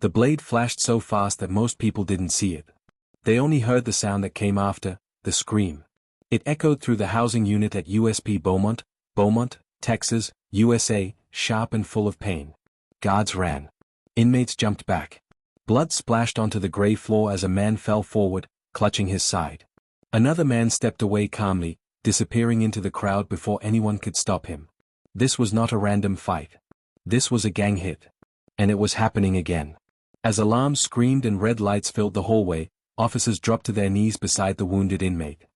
The blade flashed so fast that most people didn't see it. They only heard the sound that came after, the scream. It echoed through the housing unit at USP Beaumont, Texas, USA, sharp and full of pain. Guards ran. Inmates jumped back. Blood splashed onto the gray floor as a man fell forward, clutching his side. Another man stepped away calmly, disappearing into the crowd before anyone could stop him. This was not a random fight. This was a gang hit. And it was happening again. As alarms screamed and red lights filled the hallway, officers dropped to their knees beside the wounded inmate.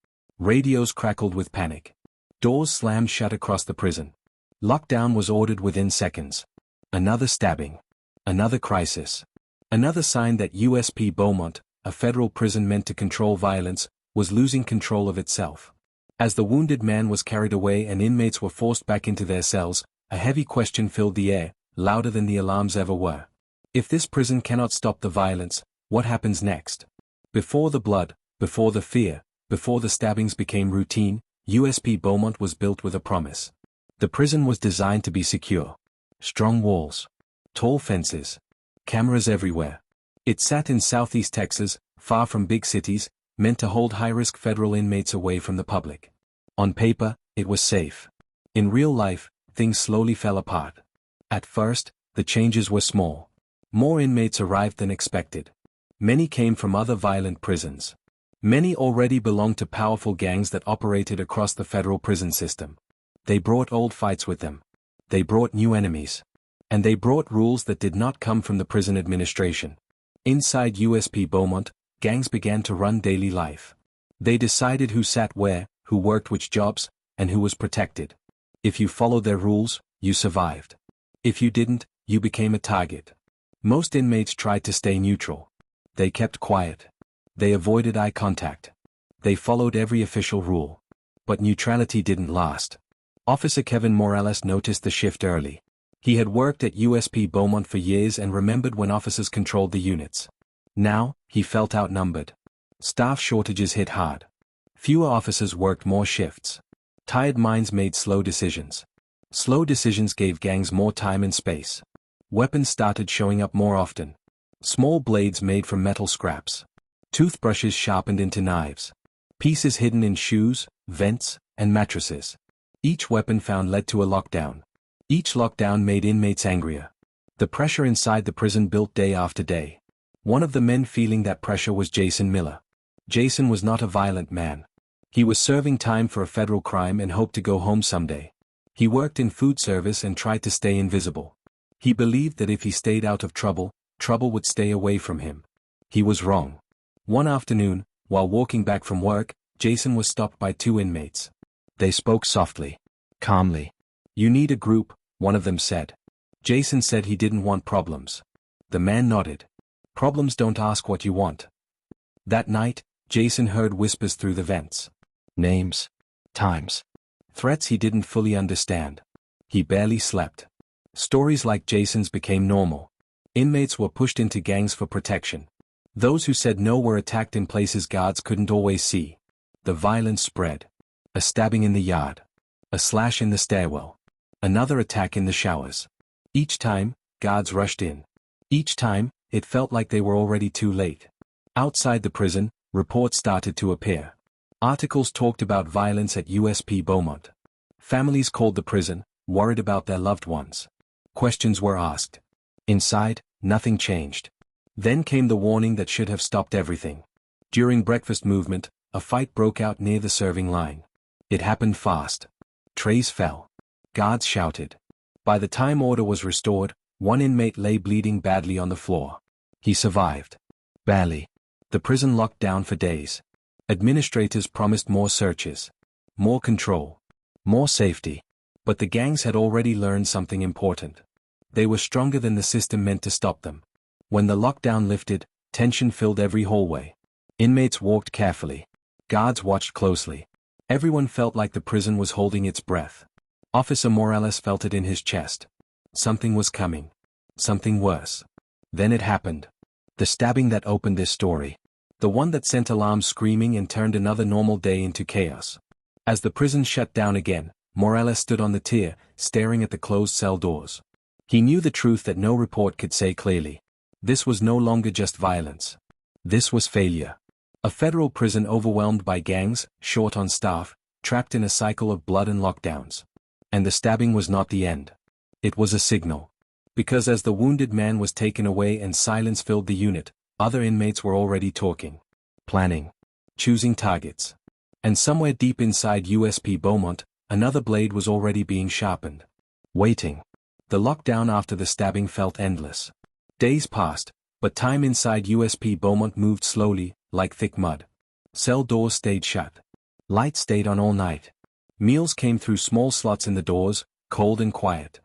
Radios crackled with panic. Doors slammed shut across the prison. Lockdown was ordered within seconds. Another stabbing. Another crisis. Another sign that USP Beaumont, a federal prison meant to control violence, was losing control of itself. As the wounded man was carried away and inmates were forced back into their cells, a heavy question filled the air, louder than the alarms ever were. If this prison cannot stop the violence, what happens next? Before the blood, before the fear, before the stabbings became routine, USP Beaumont was built with a promise. The prison was designed to be secure. Strong walls. Tall fences. Cameras everywhere. It sat in southeast Texas, far from big cities, meant to hold high-risk federal inmates away from the public. On paper, it was safe. In real life, things slowly fell apart. At first, the changes were small. More inmates arrived than expected. Many came from other violent prisons. Many already belonged to powerful gangs that operated across the federal prison system. They brought old fights with them. They brought new enemies. And they brought rules that did not come from the prison administration. Inside USP Beaumont, gangs began to run daily life. They decided who sat where, who worked which jobs, and who was protected. If you followed their rules, you survived. If you didn't, you became a target. Most inmates tried to stay neutral. They kept quiet. They avoided eye contact. They followed every official rule. But neutrality didn't last. Officer Kevin Morales noticed the shift early. He had worked at USP Beaumont for years and remembered when officers controlled the units. Now, he felt outnumbered. Staff shortages hit hard. Fewer officers worked more shifts. Tired minds made slow decisions. Slow decisions gave gangs more time and space. Weapons started showing up more often. Small blades made from metal scraps. Toothbrushes sharpened into knives. Pieces hidden in shoes, vents, and mattresses. Each weapon found led to a lockdown. Each lockdown made inmates angrier. The pressure inside the prison built day after day. One of the men feeling that pressure was Jason Miller. Jason was not a violent man. He was serving time for a federal crime and hoped to go home someday. He worked in food service and tried to stay invisible. He believed that if he stayed out of trouble, trouble would stay away from him. He was wrong. One afternoon, while walking back from work, Jason was stopped by two inmates. They spoke softly, calmly. "You need a group," one of them said. Jason said he didn't want problems. The man nodded. "Problems don't ask what you want." That night, Jason heard whispers through the vents. Names. Times. Threats he didn't fully understand. He barely slept. Stories like Jason's became normal. Inmates were pushed into gangs for protection. Those who said no were attacked in places guards couldn't always see. The violence spread. A stabbing in the yard. A slash in the stairwell. Another attack in the showers. Each time, guards rushed in. Each time, it felt like they were already too late. Outside the prison, reports started to appear. Articles talked about violence at USP Beaumont. Families called the prison, worried about their loved ones. Questions were asked. Inside, nothing changed. Then came the warning that should have stopped everything. During breakfast movement, a fight broke out near the serving line. It happened fast. Trays fell. Guards shouted. By the time order was restored, one inmate lay bleeding badly on the floor. He survived. Barely. The prison locked down for days. Administrators promised more searches. More control. More safety. But the gangs had already learned something important. They were stronger than the system meant to stop them. When the lockdown lifted, tension filled every hallway. Inmates walked carefully. Guards watched closely. Everyone felt like the prison was holding its breath. Officer Morales felt it in his chest. Something was coming. Something worse. Then it happened. The stabbing that opened this story. The one that sent alarms screaming and turned another normal day into chaos. As the prison shut down again, Morales stood on the tier, staring at the closed cell doors. He knew the truth that no report could say clearly. This was no longer just violence. This was failure. A federal prison overwhelmed by gangs, short on staff, trapped in a cycle of blood and lockdowns. And the stabbing was not the end. It was a signal. Because as the wounded man was taken away and silence filled the unit, other inmates were already talking, planning, choosing targets. And somewhere deep inside USP Beaumont, another blade was already being sharpened. Waiting. The lockdown after the stabbing felt endless. Days passed, but time inside USP Beaumont moved slowly, like thick mud. Cell doors stayed shut. Lights stayed on all night. Meals came through small slots in the doors, cold and quiet.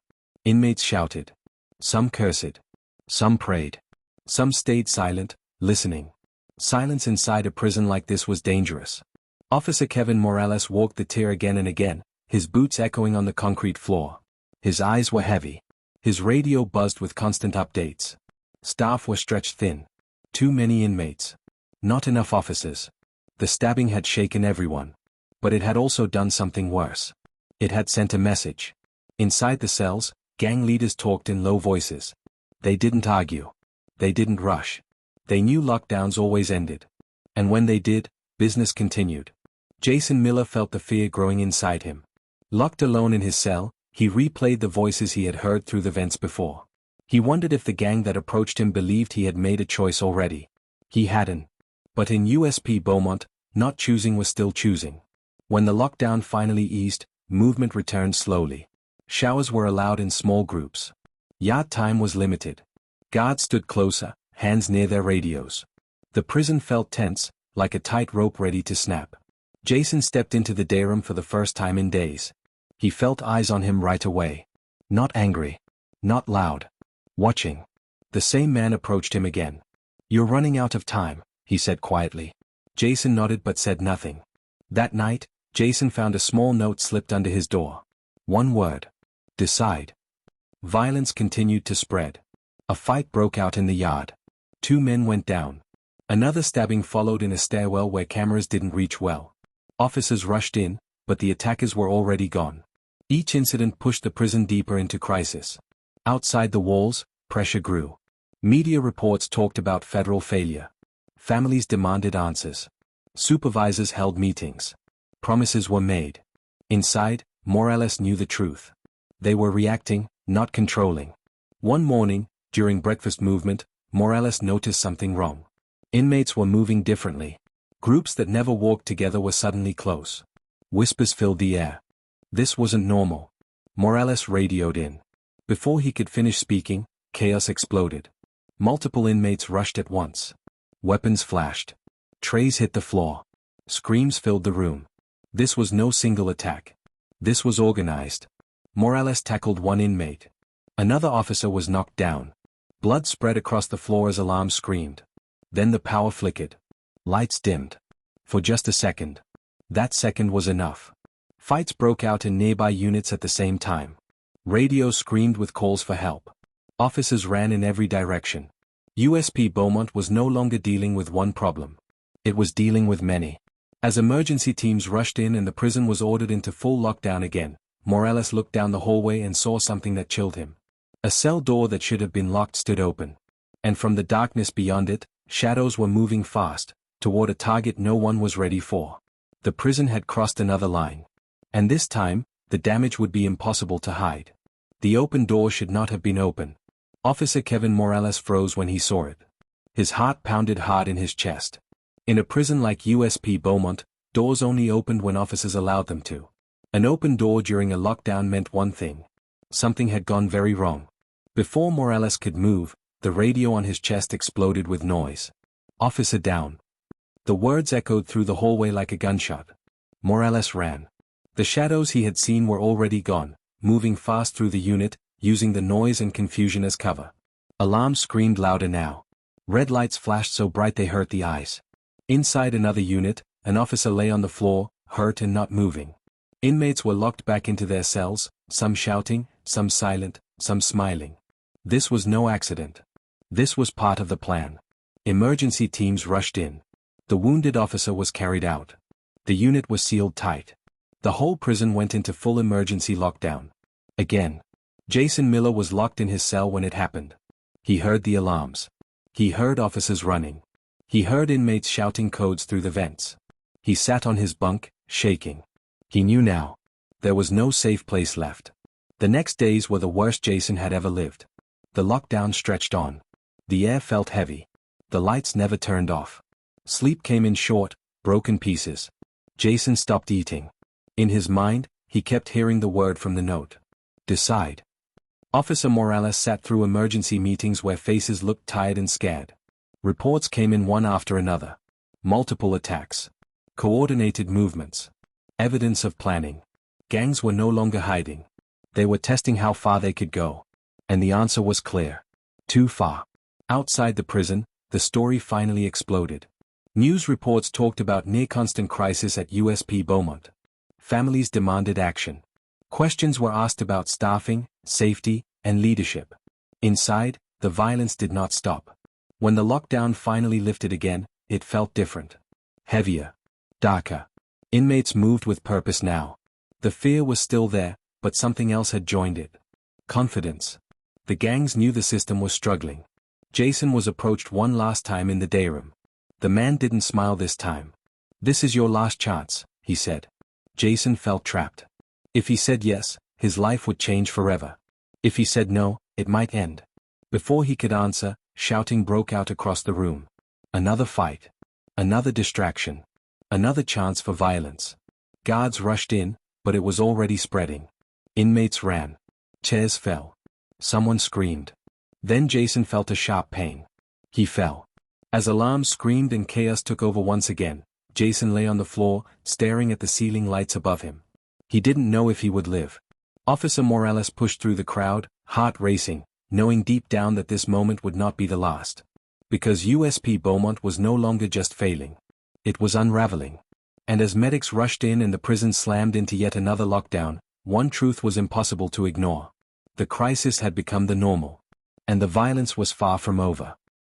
Inmates shouted. Some cursed. Some prayed. Some stayed silent, listening. Silence inside a prison like this was dangerous. Officer Kevin Morales walked the tier again and again, his boots echoing on the concrete floor. His eyes were heavy. His radio buzzed with constant updates. Staff were stretched thin. Too many inmates. Not enough officers. The stabbing had shaken everyone. But it had also done something worse. It had sent a message. Inside the cells, gang leaders talked in low voices. They didn't argue. They didn't rush. They knew lockdowns always ended. And when they did, business continued. Jason Miller felt the fear growing inside him. Locked alone in his cell, he replayed the voices he had heard through the vents before. He wondered if the gang that approached him believed he had made a choice already. He hadn't. But in USP Beaumont, not choosing was still choosing. When the lockdown finally eased, movement returned slowly. Showers were allowed in small groups. Yard time was limited. Guards stood closer, hands near their radios. The prison felt tense, like a tight rope ready to snap. Jason stepped into the day room for the first time in days. He felt eyes on him right away. Not angry. Not loud. Watching. The same man approached him again. "You're running out of time," he said quietly. Jason nodded but said nothing. That night, Jason found a small note slipped under his door. One word. Decide. Violence continued to spread. A fight broke out in the yard. 2 men went down. Another stabbing followed in a stairwell where cameras didn't reach well. Officers rushed in, but the attackers were already gone. Each incident pushed the prison deeper into crisis. Outside the walls, pressure grew. Media reports talked about federal failure. Families demanded answers. Supervisors held meetings. Promises were made. Inside, Morales knew the truth. They were reacting, not controlling. One morning, during breakfast movement, Morales noticed something wrong. Inmates were moving differently. Groups that never walked together were suddenly close. Whispers filled the air. This wasn't normal. Morales radioed in. Before he could finish speaking, chaos exploded. Multiple inmates rushed at once. Weapons flashed. Trays hit the floor. Screams filled the room. This was no single attack. This was organized. Morales tackled one inmate. Another officer was knocked down. Blood spread across the floor as alarms screamed. Then the power flickered. Lights dimmed. For just a second. That second was enough. Fights broke out in nearby units at the same time. Radios screamed with calls for help. Officers ran in every direction. USP Beaumont was no longer dealing with one problem. It was dealing with many. As emergency teams rushed in and the prison was ordered into full lockdown again, Morales looked down the hallway and saw something that chilled him. A cell door that should have been locked stood open. And from the darkness beyond it, shadows were moving fast, toward a target no one was ready for. The prison had crossed another line. And this time, the damage would be impossible to hide. The open door should not have been open. Officer Kevin Morales froze when he saw it. His heart pounded hard in his chest. In a prison like USP Beaumont, doors only opened when officers allowed them to. An open door during a lockdown meant one thing. Something had gone very wrong. Before Morales could move, the radio on his chest exploded with noise. "Officer down." The words echoed through the hallway like a gunshot. Morales ran. The shadows he had seen were already gone, moving fast through the unit, using the noise and confusion as cover. Alarms screamed louder now. Red lights flashed so bright they hurt the eyes. Inside another unit, an officer lay on the floor, hurt and not moving. Inmates were locked back into their cells, some shouting, some silent, some smiling. This was no accident. This was part of the plan. Emergency teams rushed in. The wounded officer was carried out. The unit was sealed tight. The whole prison went into full emergency lockdown. Again. Jason Miller was locked in his cell when it happened. He heard the alarms. He heard officers running. He heard inmates shouting codes through the vents. He sat on his bunk, shaking. He knew now. There was no safe place left. The next days were the worst Jason had ever lived. The lockdown stretched on. The air felt heavy. The lights never turned off. Sleep came in short, broken pieces. Jason stopped eating. In his mind, he kept hearing the word from the note. Decide. Officer Morales sat through emergency meetings where faces looked tired and scared. Reports came in one after another. Multiple attacks. Coordinated movements. Evidence of planning. Gangs were no longer hiding. They were testing how far they could go. And the answer was clear. Too far. Outside the prison, the story finally exploded. News reports talked about near-constant crisis at USP Beaumont. Families demanded action. Questions were asked about staffing, safety, and leadership. Inside, the violence did not stop. When the lockdown finally lifted again, it felt different. Heavier. Darker. Inmates moved with purpose now. The fear was still there, but something else had joined it. Confidence. The gangs knew the system was struggling. Jason was approached one last time in the day room. The man didn't smile this time. "This is your last chance," he said. Jason felt trapped. If he said yes, his life would change forever. If he said no, it might end. Before he could answer, shouting broke out across the room. Another fight. Another distraction. Another chance for violence. Guards rushed in, but it was already spreading. Inmates ran. Chairs fell. Someone screamed. Then Jason felt a sharp pain. He fell. As alarms screamed and chaos took over once again, Jason lay on the floor, staring at the ceiling lights above him. He didn't know if he would live. Officer Morales pushed through the crowd, heart racing, knowing deep down that this moment would not be the last. Because USP Beaumont was no longer just failing. It was unraveling. And as medics rushed in and the prison slammed into yet another lockdown, one truth was impossible to ignore. The crisis had become the normal. And the violence was far from over.